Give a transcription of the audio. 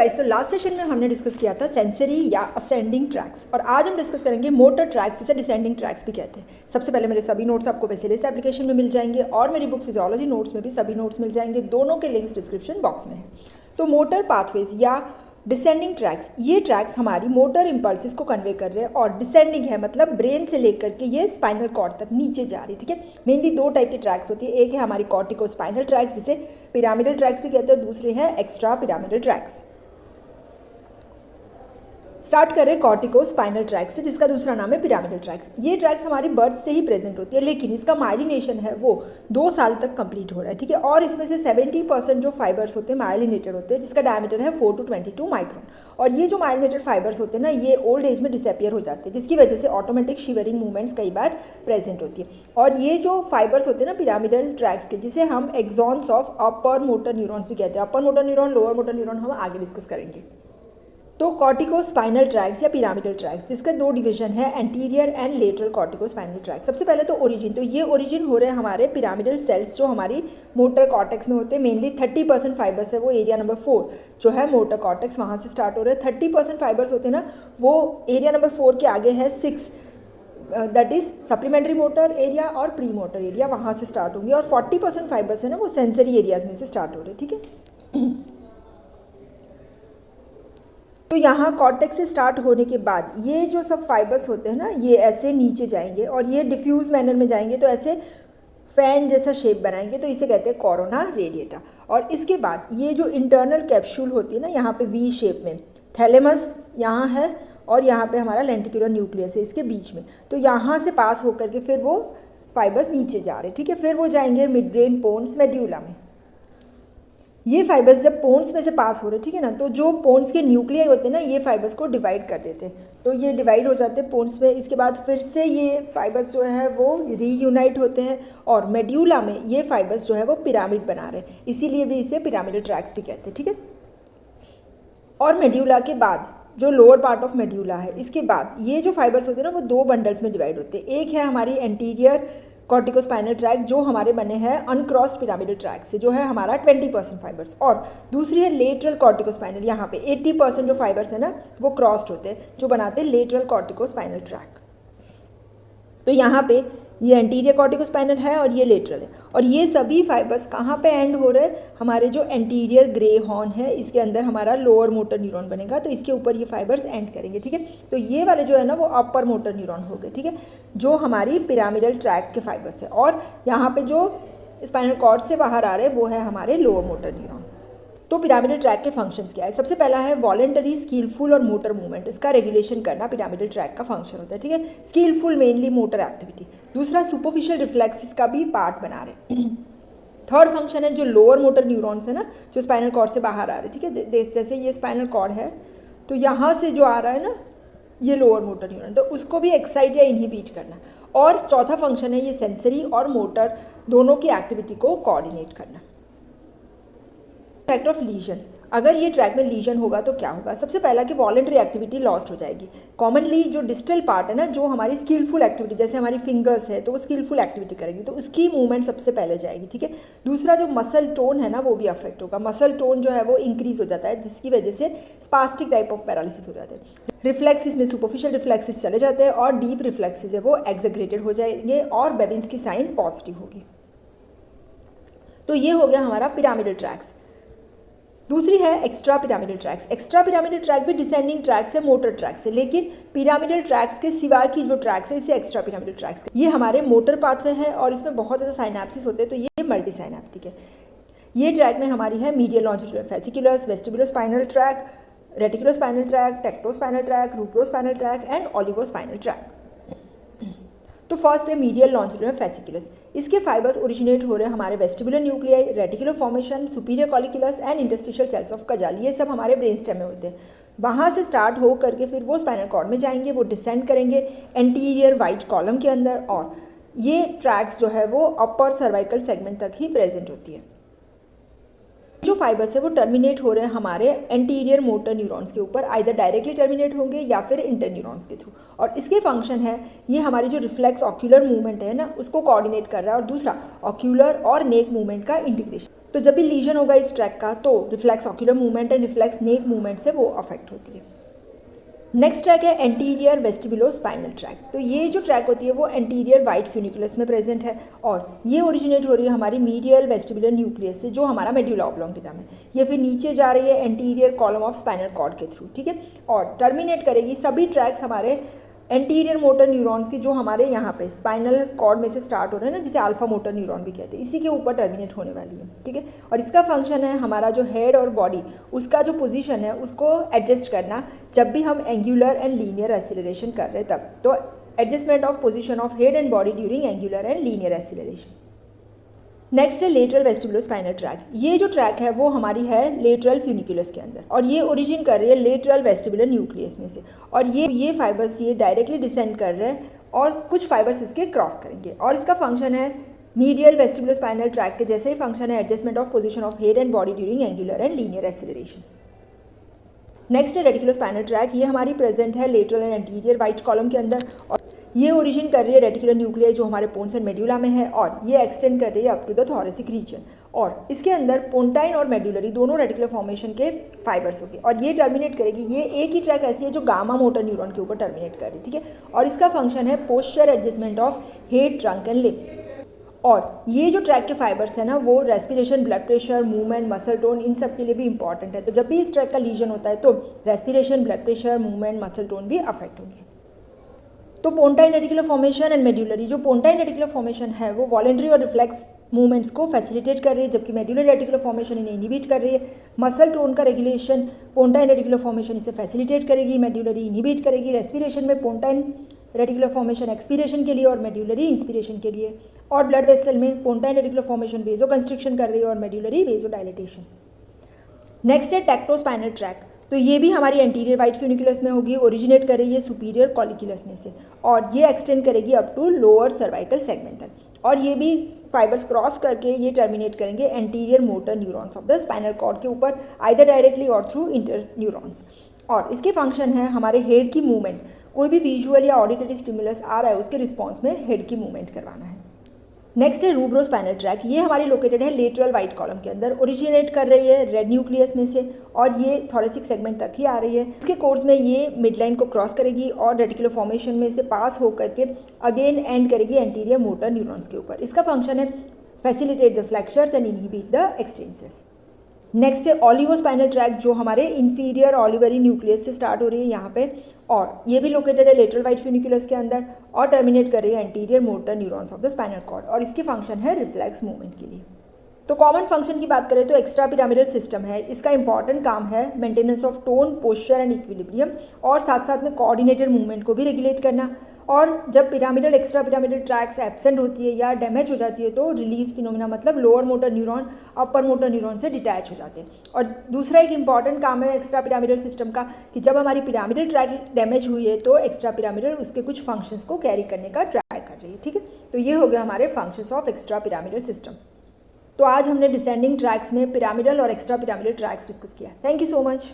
Guys, तो last session में हमने डिस्कस किया था सेंसरी या असेंडिंग ट्रैक्स, और आज हम डिस्कस करेंगे मोटर ट्रैक्स, जिसे डिसेंडिंग ट्रैक्स भी कहते हैं। सबसे पहले मेरे सभी नोट्स आपको बेसिलिस एप्लीकेशन में मिल जाएंगे और मेरी बुक फिजियोलॉजी नोट्स में भी सभी नोट्स मिल जाएंगे, दोनों के लिंक्स डिस्क्रिप्शन बॉक्स में है। तो मोटर पाथवेज या डिसेंडिंग ट्रैक्स, ये ट्रैक्स हमारी मोटर इम्पल्सिस को कन्वे कर रहे हैं, और डिसेंडिंग है मतलब ब्रेन से लेकर के ये स्पाइनल कॉर्ड तक नीचे जा रही है। ठीक है, मेनली दो टाइप की ट्रैक्स होती है, एक है हमारी कॉर्टिको स्पाइनल ट्रैक्स जिसे पिरामिडल ट्रैक्स भी कहते हैं, दूसरे हैं एक्स्ट्रा पिरामिडल ट्रैक्स। स्टार्ट करें कॉर्टिको स्पाइनल ट्रैक्स से, जिसका दूसरा नाम है पिरामिडल ट्रैक्स। ये ट्रैक्स हमारी बर्थ से ही प्रेजेंट होती है, लेकिन इसका माइलिनेशन है वो 2 साल तक कंप्लीट हो रहा है। ठीक है, और इसमें से 70% जो फाइबर्स होते हैं माइलिनेटेड होते हैं, जिसका डायमीटर है 4 to 22 माइक्रोन। और ये जो माइलिनेटेड फाइबर्स होते हैं ना, ये ओल्ड एज में डिसअपियर हो जाते हैं, जिसकी वजह से ऑटोमेटिक शिवरिंग मूवमेंट्स कई बार प्रेजेंट होती है। और ये जो फाइबर्स होते हैं ना पिरामिडल ट्रैक्स के, जिसे हम axons of upper motor neurons भी कहते हैं। Upper motor neuron, lower motor neuron हम आगे डिस्कस करेंगे। तो कॉर्टिको स्पाइनल ट्रैक्स या पिरामिडल ट्रैक्स, जिसका 2 डिवीजन है, anterior and lateral corticospinal tracts. सबसे पहले तो ओरिजिन, तो ये ओरिजिन हो रहे हैं हमारे पिरामिडल सेल्स जो हमारी मोटर कॉर्टेक्स में होते हैं। मेनली 30% फाइबर्स है वो एरिया नंबर 4 जो है मोटर कॉर्टेक्स, वहाँ से स्टार्ट हो रहे हैं। 30% फाइबर्स होते हैं ना, वो एरिया नंबर 4 के आगे है 6, that is supplementary motor area और प्री मोटर एरिया, वहाँ से स्टार्ट होंगे। और 40% फाइबर्स है ना, वो सेंसरी एरियाज में से स्टार्ट हो रहे हैं। ठीक है, तो यहाँ कॉर्टेक्स से स्टार्ट होने के बाद ये जो सब फाइबर्स होते हैं ना, ये ऐसे नीचे जाएंगे और ये डिफ्यूज मैनर में जाएंगे, तो ऐसे फैन जैसा शेप बनाएंगे, तो इसे कहते हैं कोरोना रेडिएटा। और इसके बाद ये जो इंटरनल कैप्सूल होती है ना, यहाँ पे वी शेप में, थैलेमस यहाँ है और यहाँ पे हमारा लेंटिकुलर न्यूक्लियस है इसके बीच में, तो यहाँ से पास होकर के फिर वो फाइबर्स नीचे जा रहे हैं। ठीक है, फिर वो जाएंगे मिड ब्रेन, पोन्स, मेड्यूला में। ये फाइबर्स जब पोन्स में से पास हो रहे, ठीक है ना, तो जो पोन्स के न्यूक्लियाई होते हैं ना, ये फाइबर्स को डिवाइड कर देते हैं, तो ये डिवाइड हो जाते हैं पोन्स में। इसके बाद फिर से ये फाइबर्स जो है वो रीयूनाइट होते हैं, और मेड्यूला में ये फाइबर्स जो है वो पिरामिड बना रहे हैं, इसीलिए भी इसे पिरामिडल ट्रैक्स भी कहते हैं। ठीक है, और मेड्यूला के बाद जो लोअर पार्ट ऑफ मेड्यूला है, इसके बाद ये जो फाइबर्स होते हैं ना, वो 2 बंडल्स में डिवाइड होते हैं। एक है हमारी एंटीरियर कॉर्टिको स्पाइनल ट्रैक, जो हमारे बने हैं अनक्रॉस्ड पिरामिडल ट्रैक से, जो है हमारा 20% फाइबर्स, और दूसरी है लेटरल कॉर्टिको स्पाइनल। यहाँ पे 80% जो फाइबर्स है ना, वो क्रॉस्ड होते हैं, जो बनाते हैं लेटरल कॉर्टिको स्पाइनल ट्रैक। तो यहाँ पे ये एंटीरियर कॉर्टिको स्पाइनल है और ये लेटरल है, और ये सभी फाइबर्स कहाँ पे एंड हो रहे हैं, हमारे जो एंटीरियर ग्रे हॉर्न है, इसके अंदर हमारा लोअर मोटर न्यूरॉन बनेगा, तो इसके ऊपर ये फाइबर्स एंड करेंगे। ठीक है, तो ये वाले जो है ना, वो अपर मोटर न्यूरॉन हो गए। ठीक है, जो हमारी पिरामिडल ट्रैक के फाइबर्स है, और यहाँ पे जो स्पाइनल कॉर्ड से बाहर आ रहे हैं वो है हमारे लोअर मोटर न्यूरॉन। तो पिरामिडल ट्रैक के फंक्शंस क्या है? सबसे पहला है वॉलेंटरी, स्किलफुल और मोटर मूवमेंट, इसका रेगुलेशन करना पिरामिडल ट्रैक का फंक्शन होता है। ठीक है, स्किलफुल मेनली मोटर एक्टिविटी। दूसरा सुपरफिशियल रिफ्लेक्सेस का भी पार्ट बना रहे हैं। थर्ड फंक्शन है जो लोअर मोटर न्यूरॉन्स है ना, जो स्पाइनल कॉर्ड से बाहर आ रहे हैं। ठीक है, जैसे ये स्पाइनल कॉर्ड है, तो यहाँ से जो आ रहा है ना, ये लोअर मोटर न्यूरॉन, तो उसको भी एक्साइट या इनहिबिट करना। और चौथा फंक्शन है ये सेंसरी और मोटर दोनों की एक्टिविटी को कोऑर्डिनेट करना। इफेक्ट ऑफ लीजन, अगर ये ट्रैक में लीजन होगा तो क्या होगा? सबसे पहला कि वॉलेंट्री एक्टिविटी लॉस्ट हो जाएगी। कॉमनली जो डिस्टल पार्ट है ना, जो हमारी स्किलफुल एक्टिविटी, जैसे हमारी फिंगर्स है, तो वो स्किलफुल एक्टिविटी करेंगी, तो उसकी मूवमेंट सबसे पहले जाएगी। ठीक है, दूसरा जो मसल टोन है ना, वो भी अफेक्ट होगा। मसल टोन जो है वो इंक्रीज हो जाता है, जिसकी वजह से स्पास्टिक टाइप ऑफ पैरालिसिस हो जाते हैं। रिफ्लेक्सिस में सुपरफिशियल रिफ्लेक्सिस चले जाते हैं, और डीप रिफ्लेक्सिस है वो एग्जेग्रेटेड हो जाएंगे, और बेबिन्स की साइन पॉजिटिव होगी। तो ये हो गया हमारा पिरामिडल ट्रैक्स। दूसरी है extra pyramidal tracks. Extra pyramidal track भी डिसेंडिंग ट्रैक्स है, मोटर ट्रैक्स है, लेकिन पिरामिडल ट्रैक्स के सिवाय की जो ट्रैक्स है, इसे एक्स्ट्रा पिरामिडल ट्रैक्स है। ये हमारे मोटर पाथवे है, और इसमें बहुत ज़्यादा साइनेप्सिस होते हैं, तो ये मल्टी साइनेप्टिक है। ये ट्रैक में हमारी है medial longitudinal fasciculus, vestibulo spinal tract, reticulo spinal tract, tecto spinal tract, rubro spinal tract and olivo spinal tract. तो फर्स्ट है मीडियल लॉन्जिट्यूडल फेसिकुलस। इसके फाइबर्स ओरिजिनेट हो रहे हैं हमारे vestibular nuclei, reticular formation, superior colliculus and interstitial cells of Cajal, ये सब हमारे ब्रेन स्टेम में होते हैं। वहाँ से स्टार्ट हो करके फिर वो स्पाइनल कॉर्ड में जाएंगे, वो डिसेंड करेंगे एंटीरियर वाइट कॉलम के अंदर, और ये ट्रैक्स जो है वो अपर सर्वाइकल सेगमेंट तक ही प्रेजेंट होती है। जो फाइबर्स है वो टर्मिनेट हो रहे हैं हमारे एंटीरियर मोटर न्यूरॉन्स के ऊपर, आइदर डायरेक्टली टर्मिनेट होंगे या फिर इंटर न्यूरॉन्स के थ्रू, और इसके फंक्शन है ये हमारी जो रिफ्लेक्स ऑक्यूलर मूवमेंट है ना, उसको कोऑर्डिनेट कर रहा है, और दूसरा ऑक्यूलर और नेक मूवमेंट का इंटीग्रेशन। तो जब भी लीजन होगा इस ट्रैक का तो reflex ocular movement and reflex neck movement से वो अफेक्ट होती है। नेक्स्ट ट्रैक है एंटीरियर वेस्टिबुलो स्पाइनल ट्रैक। तो ये जो ट्रैक होती है वो एंटीरियर वाइट फ्यूनिकुलस में प्रेजेंट है और ये ओरिजिनेट हो रही है हमारी मीडियल वेस्टिबुलर न्यूक्लियस से, जो हमारा मेड्यूला ऑब्लोंगेटा में। ये फिर नीचे जा रही है anterior column of spinal cord के थ्रू, ठीक है, और टर्मिनेट करेगी सभी ट्रैक्स हमारे एंटीरियर मोटर न्यूरॉन्स की, जो हमारे यहाँ पे स्पाइनल कॉर्ड में से स्टार्ट हो रहे हैं ना, जिसे अल्फा मोटर न्यूरॉन भी कहते हैं, इसी के ऊपर टर्मिनेट होने वाली है, ठीक है। और इसका फंक्शन है हमारा जो हेड और बॉडी उसका जो पोजीशन है उसको एडजस्ट करना जब भी हम एंगुलर एंड लीनियर एक्सीलरेशन कर रहे हैं तब। तो adjustment of position of head and body during angular and linear acceleration. Next है लेटरल वेस्टिबुलो स्पाइनल ट्रैक। ये जो ट्रैक है वो हमारी है लेटरल फ्यूनिकुलस के अंदर और ये ओरिजिन कर रही है लेटरल वेस्टिबुलर न्यूक्लियस में से, और ये फाइबर्स ये डायरेक्टली डिसेंड कर रहे हैं और कुछ फाइबर्स इसके क्रॉस करेंगे। और इसका फंक्शन है मीडियल वेस्टिबुलो स्पाइनल ट्रैक के जैसे ही फंक्शन है adjustment of position of head and body during angular and linear acceleration. Next है रेटिकुलो स्पाइनल ट्रैक। ये हमारी प्रेजेंट है lateral and anterior white column के अंदर और ये ओरिजिन कर रही है रेटिकुलर न्यूक्लियस जो हमारे पोन्स एंड मेड्यूला में है और ये एक्सटेंड कर रही है up to the thoracic region. और इसके अंदर पोन्टाइन और मेड्यूलरी दोनों रेटिकुलर फॉर्मेशन के फाइबर्स होंगे और ये टर्मिनेट करेगी। ये एक ही ट्रैक ऐसी है जो गामा मोटर न्यूरॉन के ऊपर टर्मिनेट कर रही है, ठीक है। और इसका फंक्शन है posture adjustment of head, trunk and limb. और ये जो ट्रैक के फाइबर्स है ना वो respiration, blood pressure, movement, muscle tone in सब के लिए भी इंपॉर्टेंट है। तो जब भी इस ट्रैक का लीजन होता है तो respiration, blood pressure, movement, muscle tone भी अफेक्ट होंगे। तो pontine reticular formation and medullary, जो पोन्टाइन रेटिकुलर फॉर्मेशन है वो वॉलेंट्री और रिफ्लेक्स मूवमेंट्स को फैसिलिटेट कर रही है, जबकि मेड्यूलर रेटिकुलर फॉर्मेशन इन्हें इनहिबिट कर रही है। मसल टोन का रेगुलेशन पोन्टाइन रेटिकुलर फॉर्मेशन इसे फैसिलिटेट करेगी, मेड्यूलरी इनहिबिट करेगी। रेस्पिरेशन में पोन्टाइन रेटिकुलर फॉर्मेशन एक्सपीरेशन के लिए और मेड्यूलरी इंस्पिरेशन के लिए। और ब्लड वेसल में पोन्टाइन रेटिकुलर फॉर्मेशन वेजो कंस्ट्रिक्शन कर रही है और मेड्यूलरी वेजो डायलेटेशन। नेक्स्ट है टेक्टोस्पाइनल ट्रैक। तो ये भी हमारी एंटीरियर वाइट फ्यूनिकुलस में होगी, ओरिजिनेट कर रही है सुपीरियर कॉलिक्यूलस में से और ये एक्सटेंड करेगी up to lower cervical segment तक। और ये भी फाइबर्स क्रॉस करके ये टर्मिनेट करेंगे anterior motor neurons of the spinal cord के ऊपर, आइदर डायरेक्टली और थ्रू इंटर न्यूरॉन्स। और इसके फंक्शन है हमारे हेड की मूवमेंट, कोई भी विजुअल या ऑडिटरी स्टिमुलस आ रहा है उसके रिस्पॉन्स में हेड की मूवमेंट करवाना है। नेक्स्ट है रूब्रोस्पाइनल ट्रैक। ये हमारी लोकेटेड है लेटरल वाइट कॉलम के अंदर, ओरिजिनेट कर रही है रेड न्यूक्लियस में से और ये थोरेसिक सेगमेंट तक ही आ रही है। इसके कोर्स में ये मिडलाइन को क्रॉस करेगी और रेटिकुलर फॉर्मेशन में से पास होकर के अगेन एंड करेगी एंटीरियर मोटर न्यूरॉन्स के ऊपर। इसका फंक्शन है facilitate the flexors and inhibit the extensors. Next है ऑलिवोस्पाइनल ट्रैक, जो हमारे इंफीरियर ऑलिवरी न्यूक्लियस से स्टार्ट हो रही है यहाँ पे और ये भी लोकेटेड है लेटरल वाइट फ्यूनिकुलस के अंदर और टर्मिनेट कर रही है anterior motor neurons of the spinal cord और इसके फंक्शन है रिफ्लेक्स मूवमेंट के लिए। तो कॉमन फंक्शन की बात करें तो एक्स्ट्रा पिरामिडल सिस्टम है। इसका इंपॉर्टेंट काम है maintenance of tone, posture and equilibrium और साथ साथ में कोऑर्डिनेटेड मूवमेंट को भी रेगुलेट करना। और जब pyramidal extra pyramidal tracks absent होती है या डैमेज हो जाती है तो रिलीज फिनोमिना, मतलब लोअर मोटर न्यूरॉन अपर मोटर न्यूरॉन से डिटैच हो जाते हैं। और दूसरा एक इंपॉर्टेंट काम है एक्स्ट्रा पिरामिडल सिस्टम का कि जब हमारी पिरामिडल ट्रैक डैमेज हुई है तो एक्स्ट्रा पिरामिडल उसके कुछ फंक्शंस को कैरी करने का ट्राई कर रही है, ठीक है। तो ये हो गया हमारे functions of extra pyramidal system. तो आज हमने डिसेंडिंग ट्रैक्स में पिरामिडल और एक्स्ट्रा पिरामिडल ट्रैक्स डिस्कस किया। Thank you so much.